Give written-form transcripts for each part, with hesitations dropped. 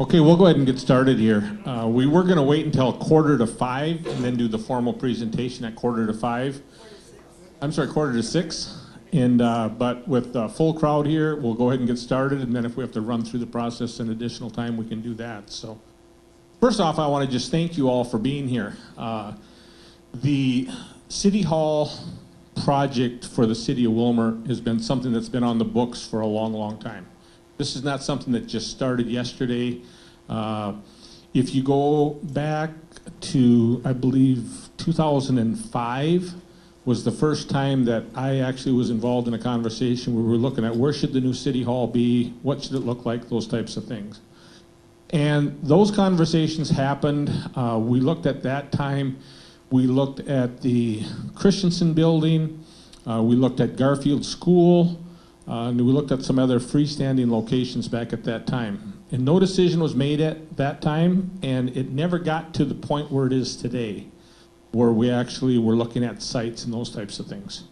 Okay, we'll go ahead and get started here. We were going to wait until 4:45 and then do the formal presentation at 4:45. I'm sorry, 5:45. And but with a full crowd here, we'll go ahead and get started. And then if we have to run through the process in additional time, we can do that. So first off, I want to just thank you all for being here. The City Hall project for the city of Willmar has been something that's been on the books for a long, long time. This is not something that just started yesterday. If you go back to, I believe, 2005 was the first time that I actually was involved in a conversation where we were looking at where should the new city hall be, what should it look like, those types of things. And those conversations happened. We looked at that time. We looked at the Christensen building. We looked at Garfield School. And we looked at some other freestanding locations back at that time. And no decision was made at that time, and it never got to the point where it is today, where we actually were looking at sites and those types of things.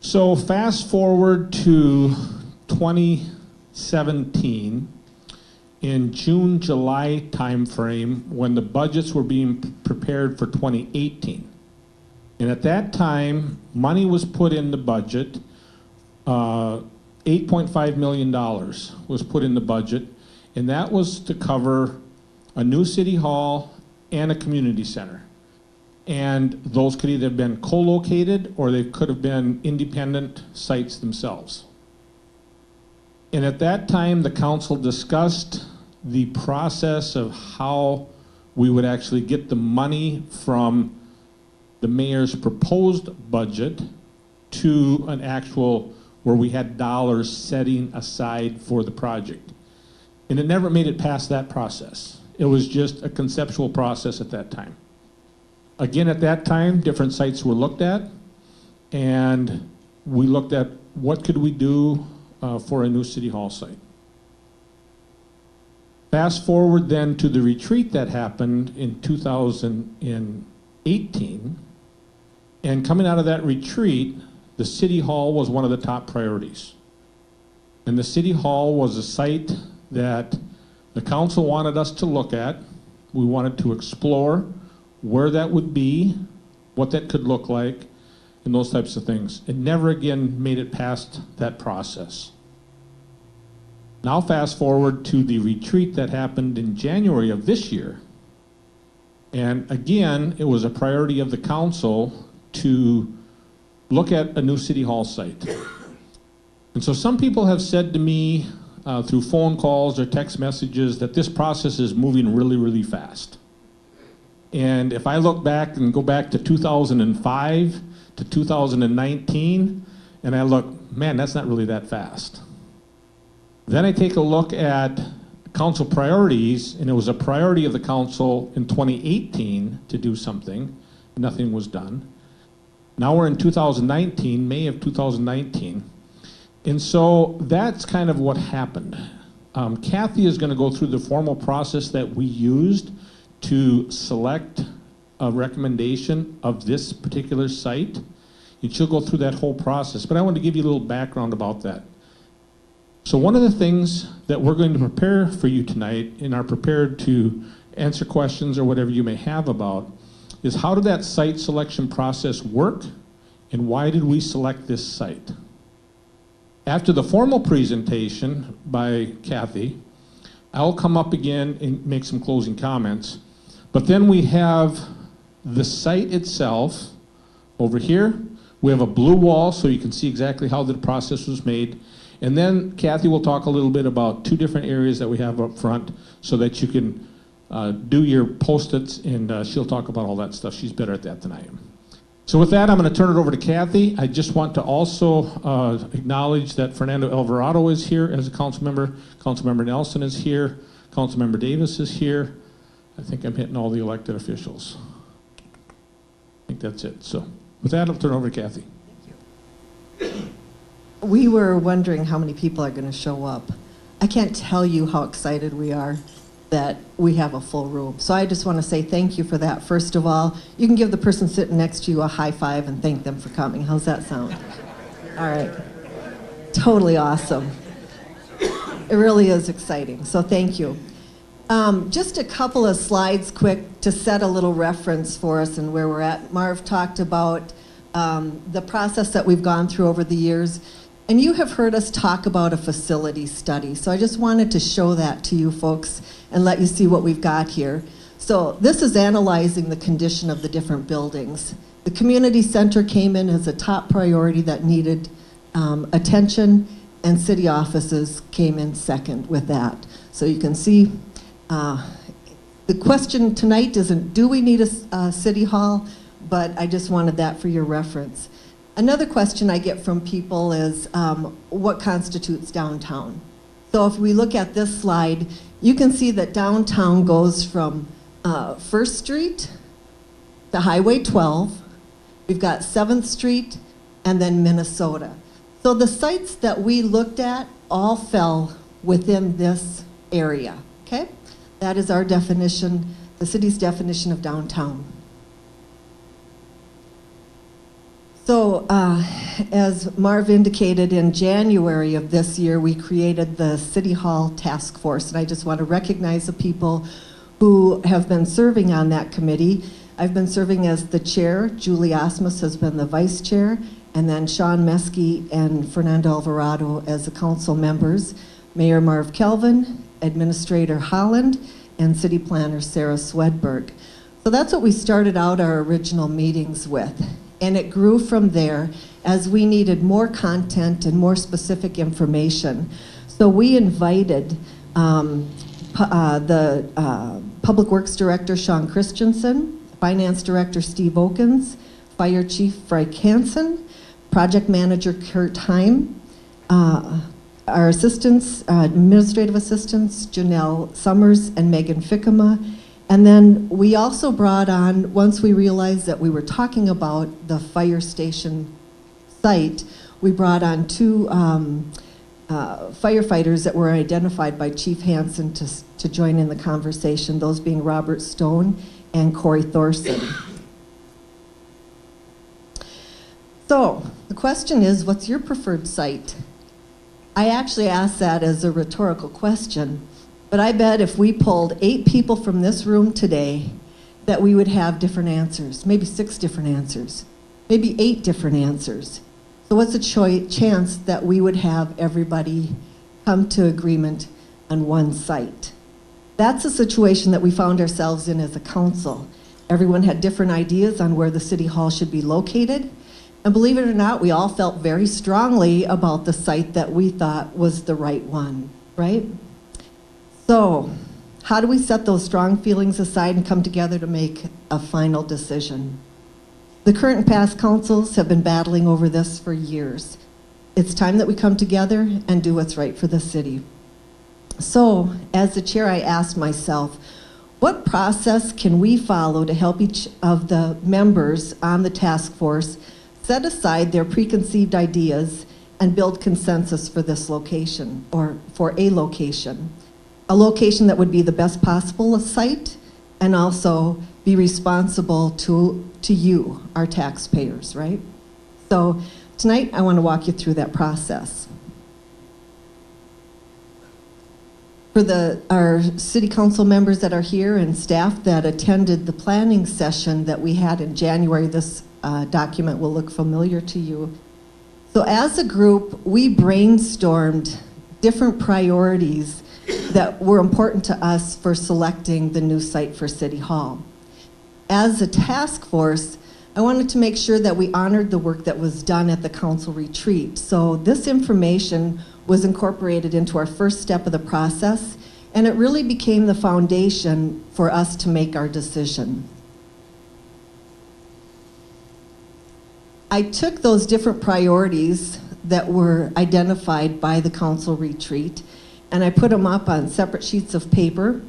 So fast forward to 2017, in June, July timeframe, when the budgets were being prepared for 2018. And at that time, money was put in the budget. $8.5 million was put in the budget, and that was to cover a new city hall and a community center. And those could either have been co-located or they could have been independent sites themselves. And at that time, the council discussed the process of how we would actually get the money from the mayor's proposed budget to an actual where we had dollars setting aside for the project. And it never made it past that process. It was just a conceptual process at that time. Again, at that time, different sites were looked at, and we looked at what could we do for a new city hall site. Fast forward then to the retreat that happened in 2018, and coming out of that retreat, the City Hall was one of the top priorities. And the City Hall was a site that the council wanted us to look at. We wanted to explore where that would be, what that could look like, and those types of things. It never again made it past that process. Now fast forward to the retreat that happened in January of this year. And again, it was a priority of the council to look at a new city hall site. And so some people have said to me through phone calls or text messages that this process is moving really, really fast. And if I look back and go back to 2005 to 2019, and I look, man, that's not really that fast. Then I take a look at council priorities, and it was a priority of the council in 2018 to do something. Nothing was done. Now we're in 2019, May of 2019. And so that's kind of what happened. Kathy is going to go through the formal process that we used to select a recommendation of this particular site. And she'll go through that whole process. But I want to give you a little background about that. So one of the things that we're going to prepare for you tonight and are prepared to answer questions or whatever you may have about is how did that site selection process work, and why did we select this site? After the formal presentation by Kathy, I'll come up again and make some closing comments. But then we have the site itself over here. We have a blue wall so you can see exactly how the process was made. And then Kathy will talk a little bit about two different areas that we have up front so that you can do your post-its, and she'll talk about all that stuff. She's better at that than I am. So with that, I'm going to turn it over to Kathy. I just want to also acknowledge that Fernando Alvarado is here as a council member. Councilmember Nelson is here. Councilmember Davis is here. I think I'm hitting all the elected officials. I think that's it. So with that, I'll turn it over to Kathy. Thank you. We were wondering how many people are going to show up. I can't tell you how excited we are that we have a full room. So I just want to say thank you for that. First of all, you can give the person sitting next to you a high five and thank them for coming. How's that sound? All right. Totally awesome. It really is exciting, so thank you. Just a couple of slides quick to set a little reference for us and where we're at. Marv talked about the process that we've gone through over the years, and you have heard us talk about a facility study. So I just wanted to show that to you folks and let you see what we've got here. So this is analyzing the condition of the different buildings. The community center came in as a top priority that needed attention, and city offices came in second with that. So you can see the question tonight isn't, do we need a city hall? But I just wanted that for your reference. Another question I get from people is, what constitutes downtown? So if we look at this slide, you can see that downtown goes from 1st Street to Highway 12. We've got 7th Street and then Minnesota. So the sites that we looked at all fell within this area, okay? That is our definition, the city's definition of downtown. So as Marv indicated, in January of this year, we created the City Hall Task Force, and I just want to recognize the people who have been serving on that committee. I've been serving as the chair, Julie Osmus has been the vice chair, and then Sean Meskey and Fernando Alvarado as the council members, Mayor Marv Kelvin, Administrator Holland, and City Planner Sarah Swedberg. So that's what we started out our original meetings with. And it grew from there as we needed more content and more specific information. So we invited the Public Works Director, Sean Christensen, Finance Director, Steve Okens, Fire Chief, Frank Hansen, Project Manager, Kurt Heim, our assistants, administrative assistants, Janelle Summers and Megan Fickema. And then we also brought on, once we realized that we were talking about the fire station site, we brought on 2 firefighters that were identified by Chief Hansen to join in the conversation, those being Robert Stone and Corey Thorson. So the question is, what's your preferred site? I actually asked that as a rhetorical question. But I bet if we pulled 8 people from this room today, that we would have different answers, maybe 6 different answers, maybe 8 different answers. So what's the chance that we would have everybody come to agreement on one site? That's a situation that we found ourselves in as a council. Everyone had different ideas on where the city hall should be located. And believe it or not, we all felt very strongly about the site that we thought was the right one, right? So, how do we set those strong feelings aside and come together to make a final decision? The current and past councils have been battling over this for years. It's time that we come together and do what's right for the city. So, as the chair, I asked myself, what process can we follow to help each of the members on the task force set aside their preconceived ideas and build consensus for this location, or for a location? A location that would be the best possible site and also be responsible to you, our taxpayers, right? So tonight I want to walk you through that process. For our city council members that are here and staff that attended the planning session that we had in January, this document will look familiar to you. So as a group, we brainstormed different priorities that were important to us for selecting the new site for City Hall. As a task force, I wanted to make sure that we honored the work that was done at the council retreat. So this information was incorporated into our first step of the process, and it really became the foundation for us to make our decision. I took those different priorities that were identified by the council retreat, and I put them up on separate sheets of paper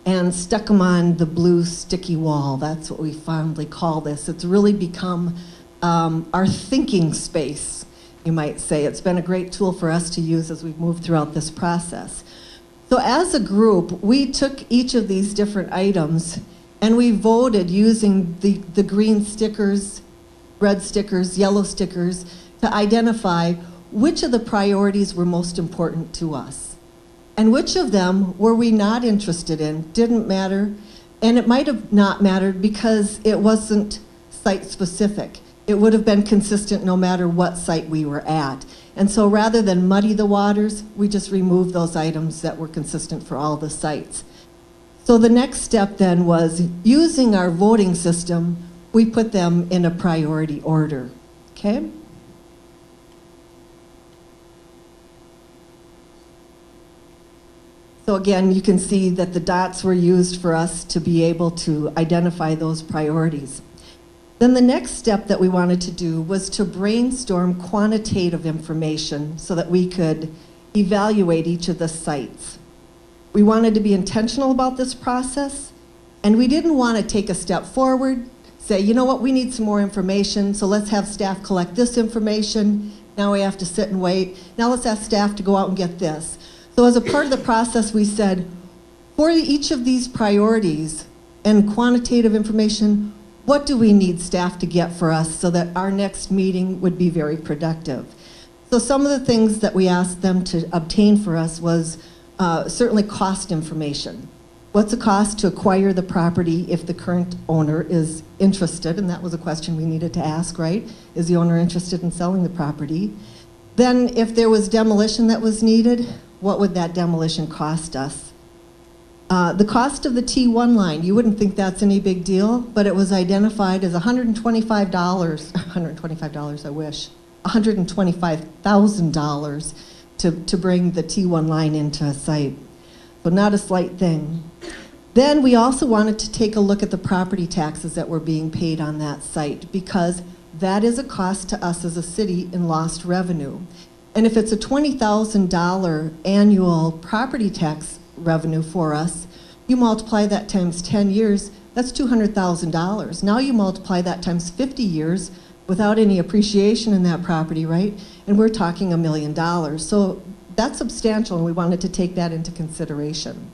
and stuck them on the blue sticky wall. That's what we fondly call this. It's really become our thinking space, you might say. It's been a great tool for us to use as we've moved throughout this process. So as a group, we took each of these different items and we voted using the green stickers, red stickers, yellow stickers to identify which of the priorities were most important to us. And which of them were we not interested in? Didn't matter. And it might have not mattered because it wasn't site-specific. It would have been consistent no matter what site we were at. And so rather than muddy the waters, we just removed those items that were consistent for all the sites. So the next step then was using our voting system, we put them in a priority order, okay? So again, you can see that the dots were used for us to be able to identify those priorities. Then the next step that we wanted to do was to brainstorm quantitative information so that we could evaluate each of the sites. We wanted to be intentional about this process, and we didn't want to take a step forward, say, you know what, we need some more information, so let's have staff collect this information. Now we have to sit and wait. Now let's ask staff to go out and get this. So as a part of the process, we said, for each of these priorities and quantitative information, what do we need staff to get for us so that our next meeting would be very productive? So some of the things that we asked them to obtain for us was certainly cost information. What's the cost to acquire the property if the current owner is interested? And that was a question we needed to ask, right? Is the owner interested in selling the property? Then if there was demolition that was needed, what would that demolition cost us? The cost of the T1 line, you wouldn't think that's any big deal, but it was identified as $125, $125, I wish, $125,000 to bring the T1 line into a site. But not a slight thing. Then we also wanted to take a look at the property taxes that were being paid on that site, because that is a cost to us as a city in lost revenue. And if it's a $20,000 annual property tax revenue for us, you multiply that times 10 years, that's $200,000. Now you multiply that times 50 years without any appreciation in that property, right? And we're talking $1 million. So that's substantial, and we wanted to take that into consideration.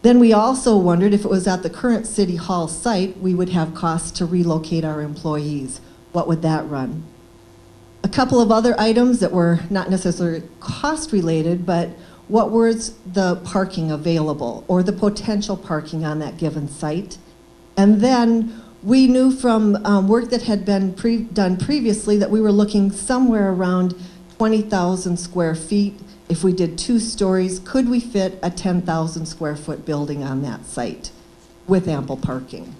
Then we also wondered if it was at the current City Hall site, we would have costs to relocate our employees. What would that run? A couple of other items that were not necessarily cost related, but what was the parking available or the potential parking on that given site? And then we knew from work that had been done previously that we were looking somewhere around 20,000 square feet. If we did 2 stories, could we fit a 10,000 square foot building on that site with ample parking?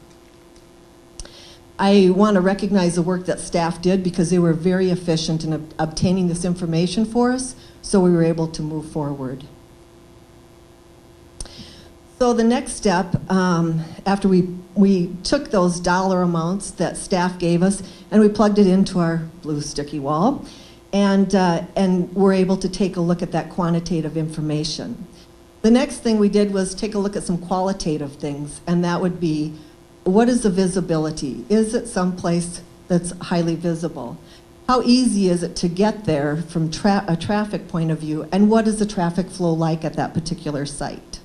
I want to recognize the work that staff did because they were very efficient in obtaining this information for us, so we were able to move forward. So the next step, after we took those dollar amounts that staff gave us and we plugged it into our blue sticky wall, and we're able to take a look at that quantitative information. The next thing we did was take a look at some qualitative things, and that would be, what is the visibility? Is it someplace that's highly visible? How easy is it to get there from a traffic point of view? And what is the traffic flow like at that particular site?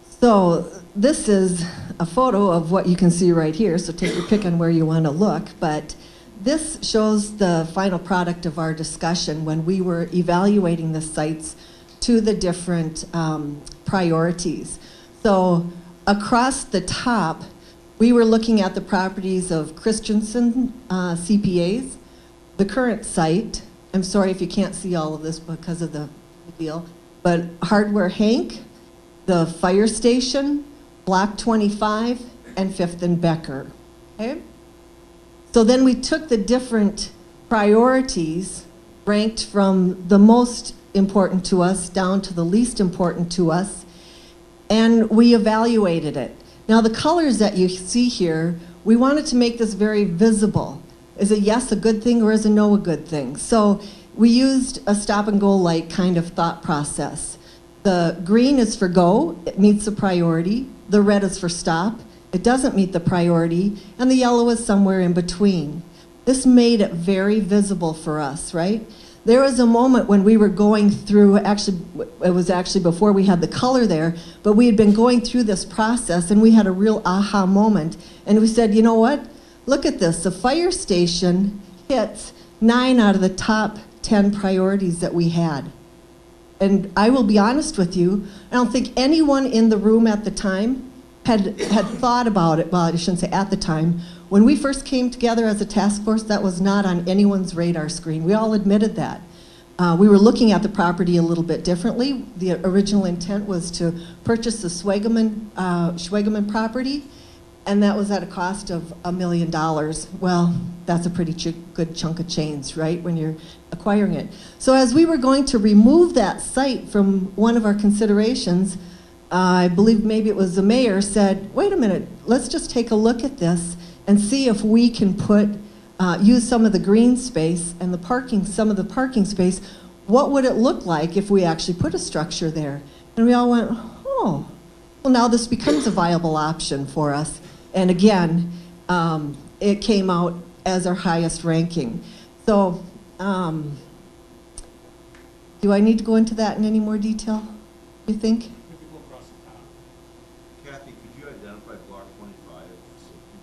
So this is a photo of what you can see right here, so take your pick on where you want to look, but this shows the final product of our discussion when we were evaluating the sites to the different priorities. So across the top, we were looking at the properties of Christensen CPAs, the current site. I'm sorry if you can't see all of this because of the deal, but Hardware Hank, the fire station, Block 25, and 5th and Becker. Okay? So then we took the different priorities ranked from the most important to us down to the least important to us, and we evaluated it. Now the colors that you see here, we wanted to make this very visible. Is a yes a good thing or is a no a good thing? So we used a stop and go light kind of thought process. The green is for go, it meets the priority. The red is for stop, it doesn't meet the priority. And the yellow is somewhere in between. This made it very visible for us, right? There was a moment when we were going through, actually, it was actually before we had the color there, but we had been going through this process and we had a real aha moment. And we said, you know what? Look at this, the fire station hits 9 out of the top 10 priorities that we had. And I will be honest with you, I don't think anyone in the room at the time had thought about it. Well, I shouldn't say at the time. When we first came together as a task force, that was not on anyone's radar screen. We all admitted that. We were looking at the property a little bit differently. The original intent was to purchase the Schwegeman property, and that was at a cost of $1 million. Well, that's a pretty good chunk of change, right, when you're acquiring it. So as we were going to remove that site from one of our considerations, I believe maybe it was the mayor said, wait a minute, let's just take a look at this and see if we can use some of the green space and some of the parking space. What would it look like if we actually put a structure there? And we all went, oh, well, now this becomes a viable option for us. And again, it came out as our highest ranking. So, do I need to go into that in any more detail, you think? Kathy, could you identify Block 25?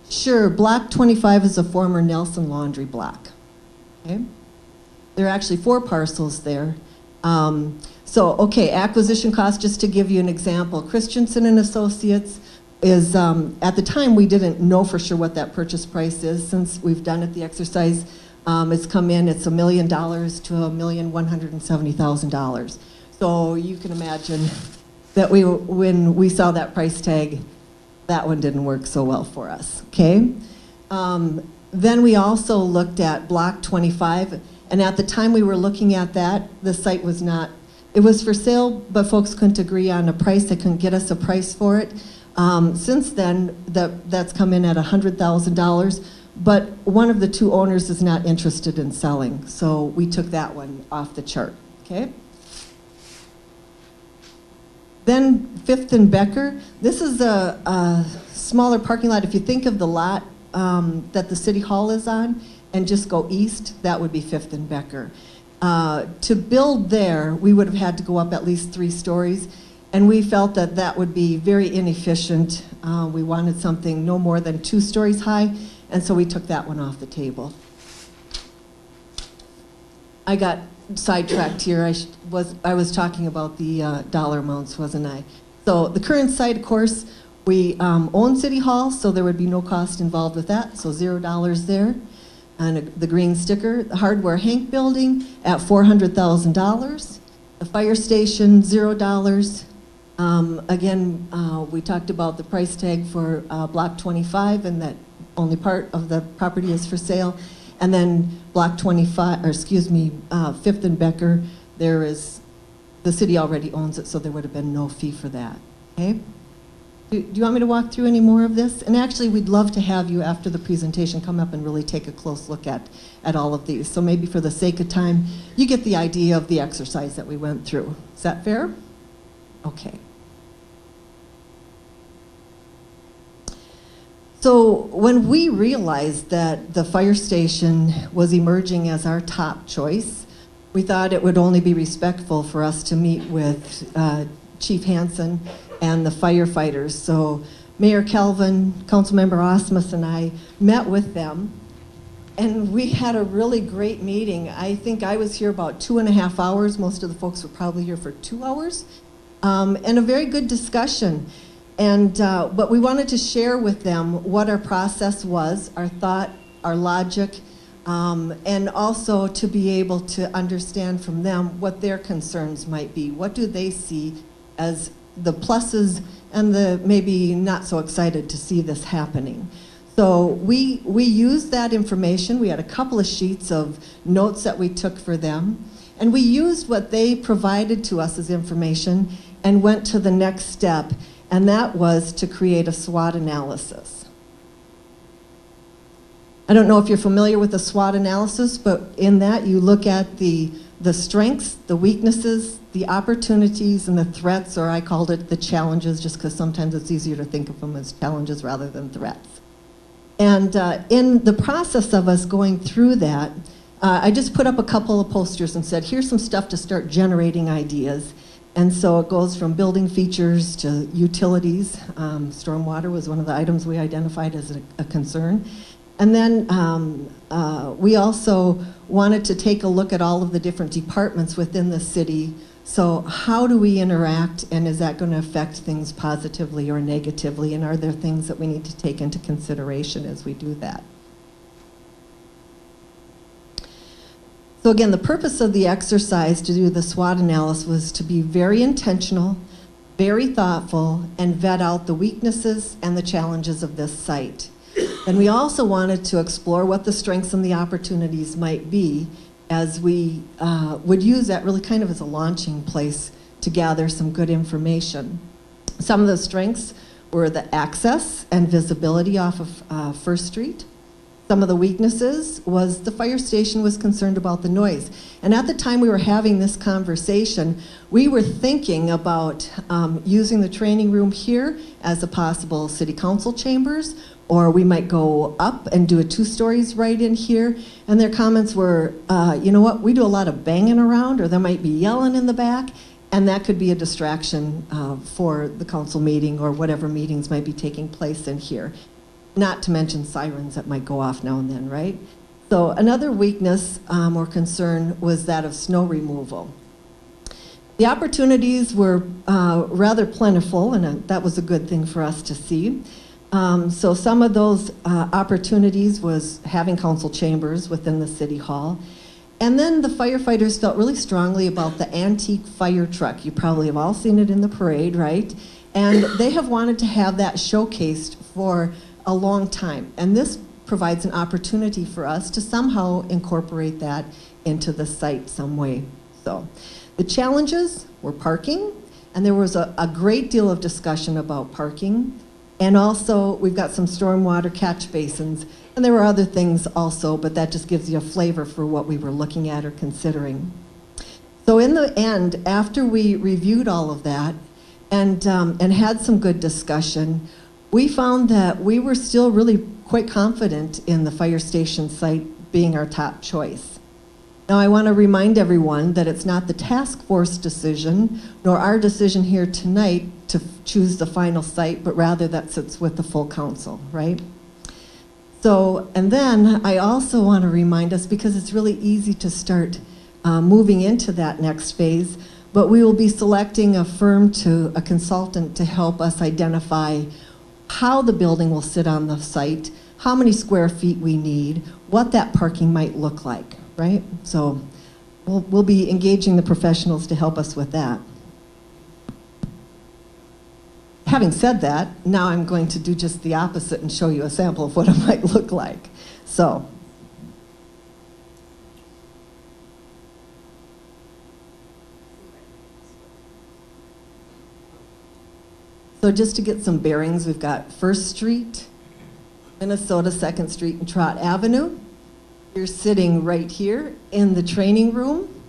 Sure, Block 25 is a former Nelson Laundry block. Okay? There are actually 4 parcels there. Okay, acquisition cost, just to give you an example. Christensen and Associates is, at the time we didn't know for sure what that purchase price is. Since we've done it, the exercise, it's come in, it's $1 million to $1,170,000. So you can imagine that when we saw that price tag, that one didn't work so well for us, okay? Then we also looked at Block 25, and at the time we were looking at that, the site was not, it was for sale, but folks couldn't agree on a price. They couldn't get us a price for it. Since then, that's come in at $100,000, but one of the 2 owners is not interested in selling, so we took that one off the chart, okay? Then 5th and Becker, this is a smaller parking lot. If you think of the lot that the City Hall is on and just go east, that would be 5th and Becker. To build there, we would have had to go up at least 3 stories, and we felt that that would be very inefficient. We wanted something no more than 2 stories high, and so we took that one off the table. I got sidetracked here. I was talking about the dollar amounts, wasn't I? So the current site, of course, we own City Hall, so there would be no cost involved with that, so $0 there. And the green sticker, the Hardware Hank building at $400,000. The fire station, $0. Again, we talked about the price tag for Block 25 and that only part of the property is for sale. And then Block 25, or excuse me, 5th and Becker, the city already owns it, so there would have been no fee for that, okay? Do you want me to walk through any more of this? And actually, we'd love to have you, after the presentation, come up and really take a close look at all of these. So maybe for the sake of time, you get the idea of the exercise that we went through. Is that fair? Okay. So when we realized that the fire station was emerging as our top choice, we thought it would only be respectful for us to meet with Chief Hansen and the firefighters. So Mayor Kelvin, Councilmember Osmus, and I met with them, and we had a really great meeting. I think I was here about 2.5 hours. Most of the folks were probably here for 2 hours, and a very good discussion. But we wanted to share with them what our process was, our thought, our logic, and also to be able to understand from them what their concerns might be. What do they see as the pluses and the maybe not so excited to see this happening? So we used that information. We had a couple of sheets of notes that we took for them, and we used what they provided to us as information and went to the next step, and that was to create a SWOT analysis. I don't know if you're familiar with the SWOT analysis, but in that you look at the strengths, the weaknesses, the opportunities, and the threats, or I called it the challenges, just because sometimes it's easier to think of them as challenges rather than threats. And in the process of us going through that, I just put up a couple of posters and said, here's some stuff to start generating ideas. And so it goes from building features to utilities. Stormwater was one of the items we identified as a concern. And then we also wanted to take a look at all of the different departments within the city. So how do we interact, and is that going to affect things positively or negatively? And are there things that we need to take into consideration as we do that? So again, the purpose of the exercise to do the SWOT analysis was to be very intentional, very thoughtful, and vet out the weaknesses and the challenges of this site. And we also wanted to explore what the strengths and the opportunities might be, as we would use that really kind of as a launching place to gather some good information. Some of the strengths were the access and visibility off of First Street. Some of the weaknesses was the fire station was concerned about the noise. And at the time we were having this conversation, we were thinking about using the training room here as a possible city council chambers, or we might go up and do a 2 stories right in here. And their comments were, you know what, we do a lot of banging around, or there might be yelling in the back, and that could be a distraction for the council meeting or whatever meetings might be taking place in here. Not to mention sirens that might go off now and then, right? So another weakness or concern was that of snow removal. The opportunities were rather plentiful, and that was a good thing for us to see. So some of those opportunities was having council chambers within the city hall. And then the firefighters felt really strongly about the antique fire truck. You probably have all seen it in the parade, right? And they have wanted to have that showcased for a long time. And this provides an opportunity for us to somehow incorporate that into the site some way. So the challenges were parking, and there was a great deal of discussion about parking. And also, we've got some stormwater catch basins, and there were other things also, but that just gives you a flavor for what we were looking at or considering. So in the end, after we reviewed all of that and had some good discussion, we found that we were still really quite confident in the fire station site being our top choice. Now, I want to remind everyone that it's not the task force decision, nor our decision here tonight to choose the final site, but rather that sits with the full council, right? So, and then I also want to remind us, because it's really easy to start moving into that next phase, but we will be selecting a firm a consultant to help us identify how the building will sit on the site, how many square feet we need, what that parking might look like, right? So we'll be engaging the professionals to help us with that. Having said that, now I'm going to do just the opposite and show you a sample of what it might look like. So just to get some bearings, we've got First Street, Minnesota 2nd Street and Trott Avenue. You're sitting right here in the training room.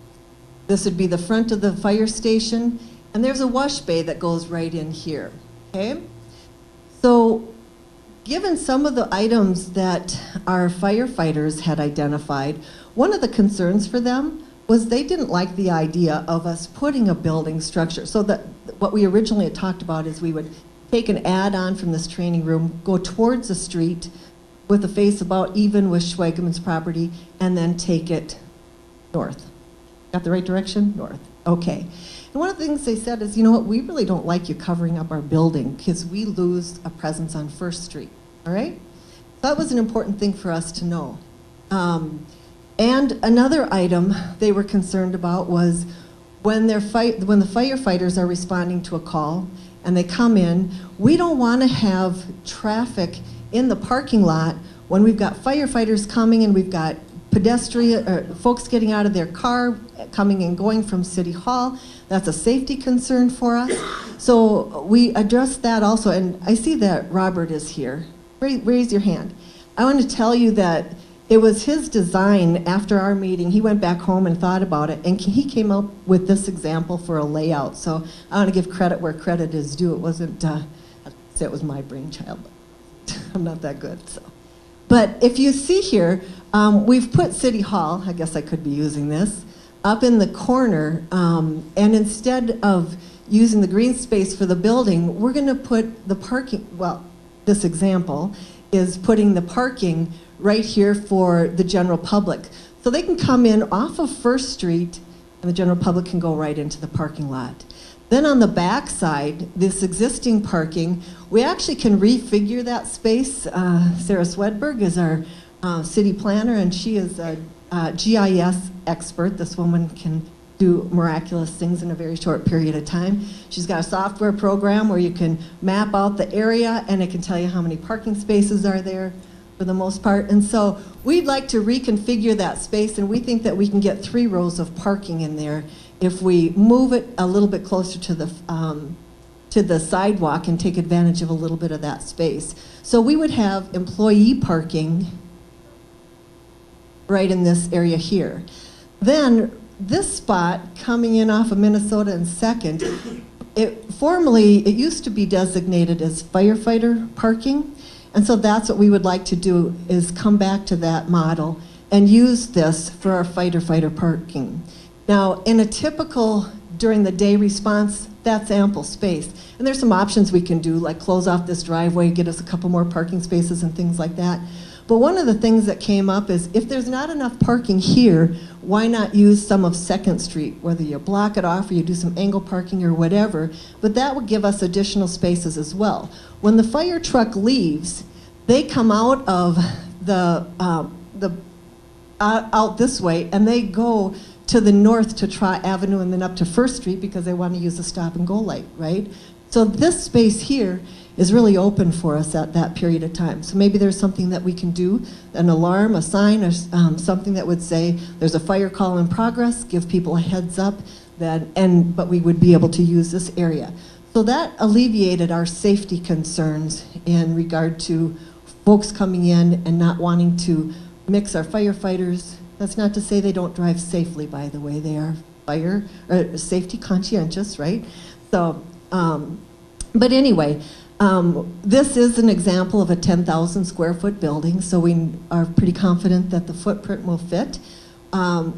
This would be the front of the fire station, and there's a wash bay that goes right in here, okay? So given some of the items that our firefighters had identified, one of the concerns for them was they didn't like the idea of us putting a building structure. So that what we originally had talked about is we would take an add-on from this training room, go towards the street with a face about even with Schweigman's property, and then take it north. Got the right direction? North. Okay. And one of the things they said is, you know what, we really don't like you covering up our building because we lose a presence on First Street, all right? That was an important thing for us to know. And another item they were concerned about was when the firefighters are responding to a call and they come in, we don't want to have traffic in the parking lot when we've got firefighters coming and we've got folks getting out of their car, coming and going from City Hall. That's a safety concern for us. So we addressed that also, and I see that Robert is here. Raise your hand. I want to tell you that it was his design after our meeting. He went back home and thought about it, and he came up with this example for a layout. So I want to give credit where credit is due. It wasn't, I'd say it was my brainchild, but I'm not that good, so. But if you see here, we've put City Hall, I guess I could be using this, up in the corner, and instead of using the green space for the building, we're going to put the parking, well, this example is putting the parking right here for the general public. So they can come in off of First Street and the general public can go right into the parking lot. Then on the back side, this existing parking, we actually can refigure that space. Sarah Swedberg is our city planner, and she is a GIS expert. This woman can do miraculous things in a very short period of time. She's got a software program where you can map out the area, and it can tell you how many parking spaces are there for the most part. And so we'd like to reconfigure that space, and we think that we can get 3 rows of parking in there if we move it a little bit closer to the sidewalk and take advantage of a little bit of that space. So we would have employee parking right in this area here. Then this spot coming in off of Minnesota and Second, formerly it used to be designated as firefighter parking, and so that's what we would like to do, is come back to that model and use this for our fighter parking. Now, in a typical during the day response, that's ample space. And there's some options we can do, like close off this driveway, get us a couple more parking spaces and things like that. But one of the things that came up is if there's not enough parking here, why not use some of Second Street, whether you block it off or you do some angle parking or whatever, but that would give us additional spaces as well. When the fire truck leaves, they come out of out this way, and they go to the north to Trot Avenue and then up to First Street because they want to use the stop and go light, right? So this space here is really open for us at that period of time. So maybe there's something that we can do, an alarm, a sign, or something that would say there's a fire call in progress, give people a heads up, but we would be able to use this area. So that alleviated our safety concerns in regard to folks coming in and not wanting to mix our firefighters. That's not to say they don't drive safely, by the way. They are safety conscientious, right? So, but anyway, this is an example of a 10,000 square foot building, so we are pretty confident that the footprint will fit.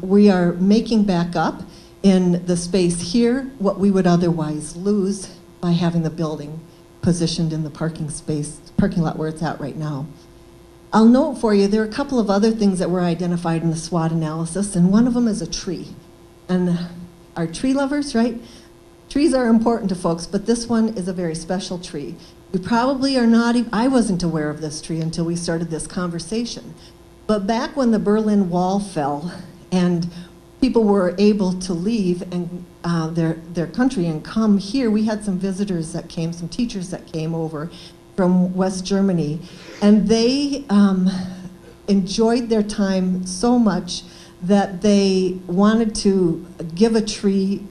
We are making back up in the space here what we would otherwise lose by having the building positioned in the parking lot where it's at right now. I'll note for you, there are a couple of other things that were identified in the SWOT analysis, and one of them is a tree. And our tree lovers, right? Trees are important to folks, but this one is a very special tree. We probably are not, I wasn't aware of this tree until we started this conversation. But back when the Berlin Wall fell and people were able to leave and their country and come here, we had some visitors that came, some teachers that came over from West Germany, and they enjoyed their time so much that they wanted to give a tree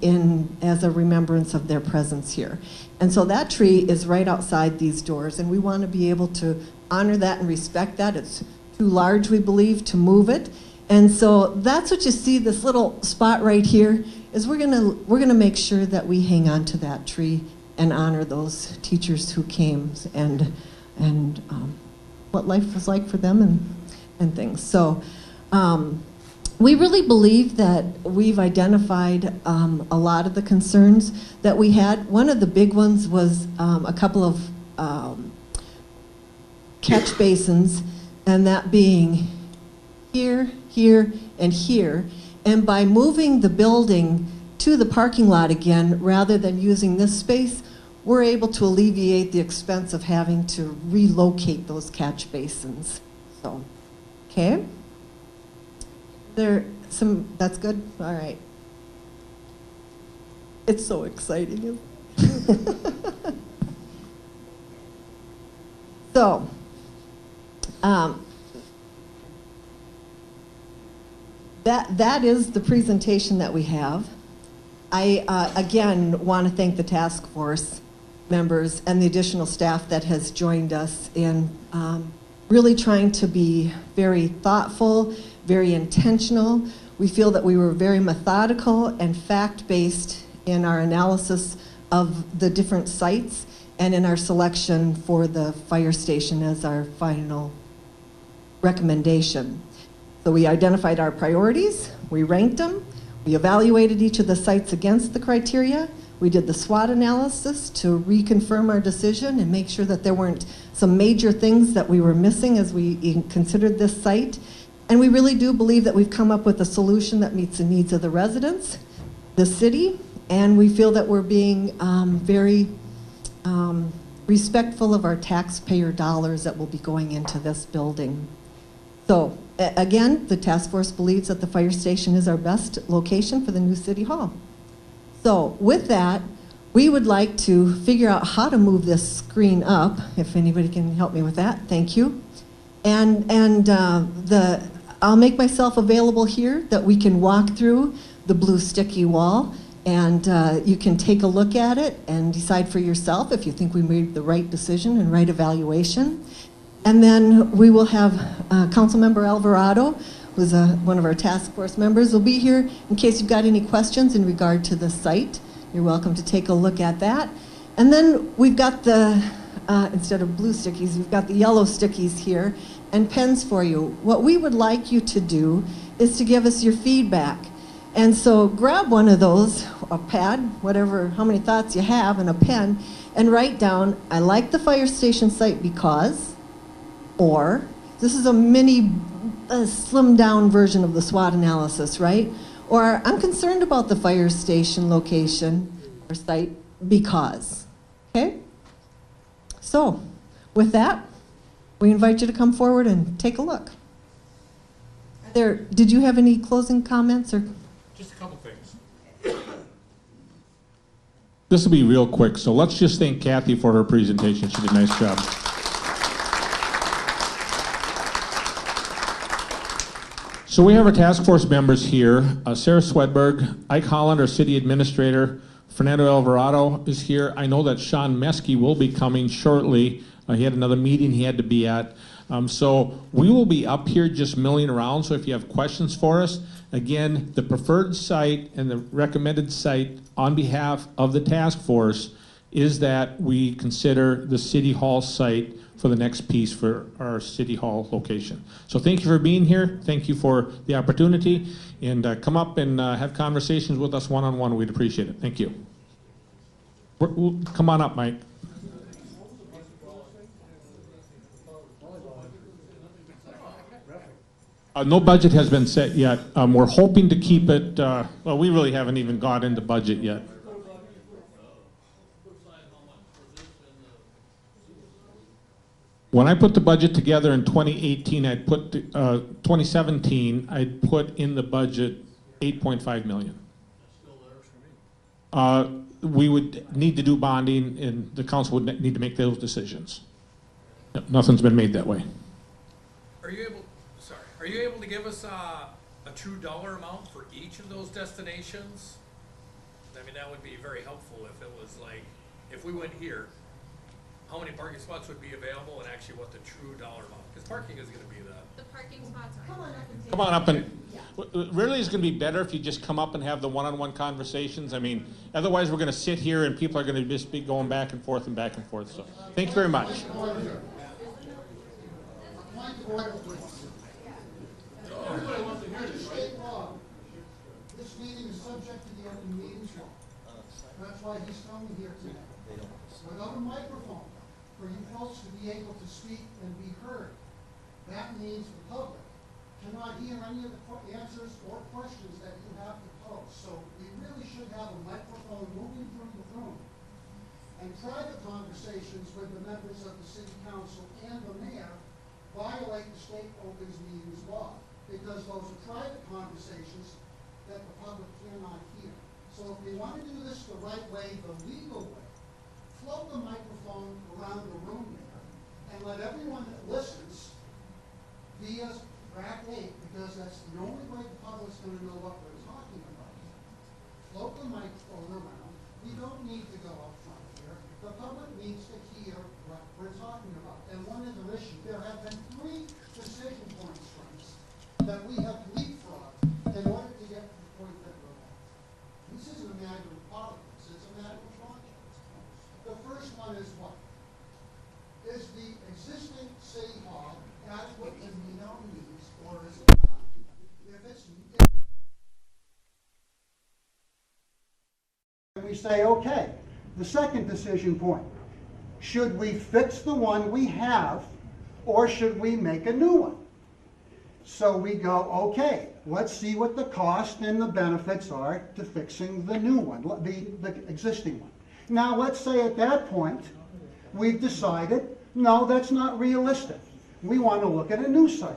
as a remembrance of their presence here. And so that tree is right outside these doors, and we want to be able to honor that and respect that. It's too large, we believe, to move it. And so that's what you see, this little spot right here, is we're gonna make sure that we hang on to that tree and honor those teachers who came and what life was like for them and things. So we really believe that we've identified a lot of the concerns that we had. One of the big ones was a couple of catch basins, and that being here, here, and here. And by moving the building to the parking lot again, rather than using this space, we're able to alleviate the expense of having to relocate those catch basins. So, okay. That's good? All right. It's so exciting. So, that is the presentation that we have. I, again, want to thank the task force members and the additional staff that has joined us in really trying to be very thoughtful, very intentional. We feel that we were very methodical and fact-based in our analysis of the different sites and in our selection for the fire station as our final recommendation. So we identified our priorities, we ranked them, We evaluated each of the sites against the criteria. We did the SWOT analysis to reconfirm our decision and make sure that there weren't some major things that we were missing as we considered this site. And we really do believe that we've come up with a solution that meets the needs of the residents, the city, and we feel that we're being very respectful of our taxpayer dollars that will be going into this building. So again, the task force believes that the fire station is our best location for the new city hall. So with that, we would like to figure out how to move this screen up, if anybody can help me with that, thank you. I'll make myself available here that we can walk through the blue sticky wall, and you can take a look at it and decide for yourself if you think we made the right decision and right evaluation. And then we will have Councilmember Alvarado, who's one of our task force members, will be here in case you've got any questions in regard to the site. You're welcome to take a look at that. And then we've got the, instead of blue stickies, we've got the yellow stickies here and pens for you. What we would like you to do is to give us your feedback. And so grab one of those, a pad, whatever, how many thoughts you have, and a pen, and write down, I like the fire station site because, or, this is a mini, slimmed down version of the SWOT analysis, right? Or, I'm concerned about the fire station location or site because, okay? So, with that, we invite you to come forward and take a look. Did you have any closing comments or? Just a couple things. This will be real quick, so let's just thank Kathy for her presentation. She did a nice job. So we have our task force members here. Sarah Swedberg, Ike Holland, our city administrator. Fernando Alvarado is here. I know that Sean Meskey will be coming shortly. He had another meeting he had to be at. So we will be up here just milling around, so if you have questions for us, again, the preferred site and the recommended site on behalf of the task force is that we consider the City Hall site for the next piece for our City Hall location. So thank you for being here. Thank you for the opportunity. And come up and have conversations with us one-on-one. We'd appreciate it. Thank you. Come on up, Mike. No budget has been set yet. We're hoping to keep it, well, we really haven't even got into budget yet. When I put the budget together in 2018, 2017, I'd put in the budget 8.5 million. We would need to do bonding, and the council would need to make those decisions. Nothing's been made that way. Are you able to give us a true dollar amount for each of those destinations? I mean, that would be very helpful if it was like, if we went here, how many parking spots would be available and actually what the true dollar amount, because parking is gonna be The parking spots are. Come on up and, really it's gonna be better if you just come up and have the one-on-one conversations. I mean, otherwise we're gonna sit here and people are gonna just be going back and forth and back and forth, so. Thank you very much. Everybody wants to hear this, right? This meeting is subject to the open meetings law. That's why he's coming here today. Without a microphone, for you folks to be able to speak and be heard. That means the public cannot hear any of the answers or questions that you have to pose. So we really should have a microphone moving through the room. And private conversations with the members of the city council and the mayor violate the state open meetings law, because those are private conversations that the public cannot hear. So if we want to do this the right way, the legal way, float the microphone around the room there and let everyone that listens via rack 8, because that's the only way the public's going to know what we're talking about. Float the microphone around. We don't need to go up front here. The public needs to hear what we're talking about. And one other issue, there have been 3 decision points, friends, that we have leapfrogged in order to get to the point that we're at. This isn't a matter of politics, it's a matter of logic. The first one is what? Is the existing city hall adequate to meet our needs, or is it not? If it's And we say, okay, the second decision point, should we fix the one we have or should we make a new one? So we go, okay, let's see what the cost and the benefits are to fixing the new one, the existing one. Now, let's say at that point, we've decided, no, that's not realistic. We want to look at a new site.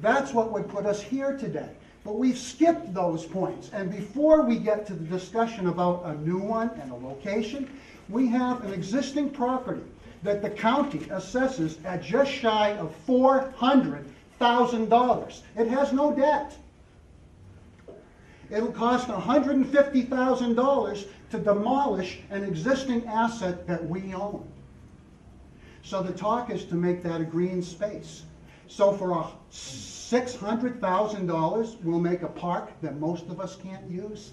That's what would put us here today. But we've skipped those points. And before we get to the discussion about a new one and a location, we have an existing property that the county assesses at just shy of $400,000. It has no debt. It'll cost $150,000 to demolish an existing asset that we own. So the talk is to make that a green space. So for $600,000, we'll make a park that most of us can't use.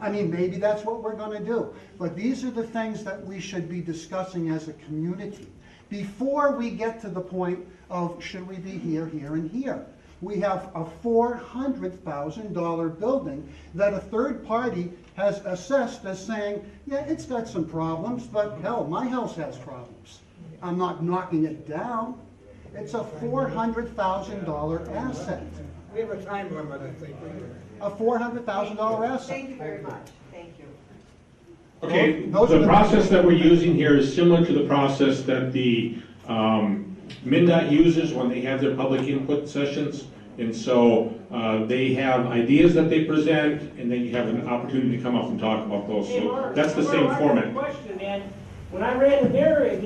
I mean, maybe that's what we're going to do. But these are the things that we should be discussing as a community before we get to the point of should we be here, here, and here. We have a $400,000 building that a third party has assessed as saying, yeah, it's got some problems, but hell, my house has problems. I'm not knocking it down. It's a $400,000 asset. We have a time limit, I think. A $400,000 asset. Thank you very much. Thank you. Okay, Those are the the- process that we're using here is similar to the process that the MnDOT uses when they have their public input sessions. And so they have ideas that they present, and then you have an opportunity to come up and talk about those. Hey, So Mark, that's the Mark, same I have a format. question, man. When I ran an area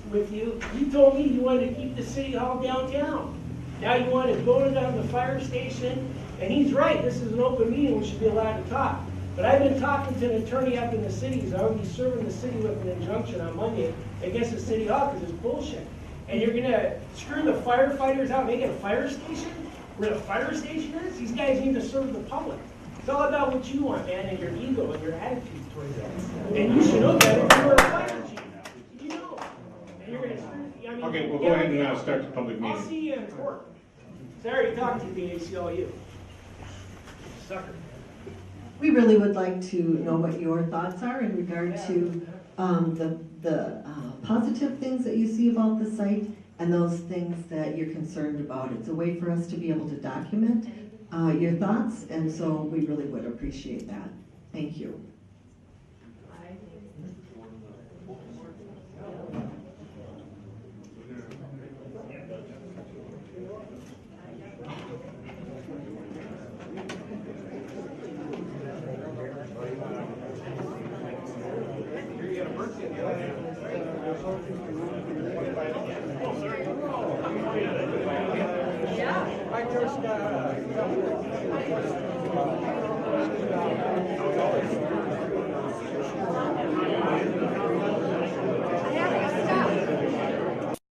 with you, you told me you wanted to keep the city hall downtown. Now you want to go down to the fire station, and he's right, this is an open meeting, we should be allowed to talk. But I've been talking to an attorney up in the city, who's already serving the city with an injunction on Monday against the city hall because it's bullshit. And you're gonna screw the firefighters out, make it a fire station? Where the fire station is? These guys need to serve the public. It's all about what you want, man, and your ego and your attitude towards that. And you should know that if you were a fire chief. You know. And you're gonna, I mean. Okay, we'll go ahead and start the public I'll meeting. see you in court. Sorry to talk to you, the ACLU. Sucker. We really would like to know what your thoughts are in regard to the positive things that you see about the site and those things that you're concerned about. It's a way for us to be able to document your thoughts, and so we really would appreciate that. Thank you. I just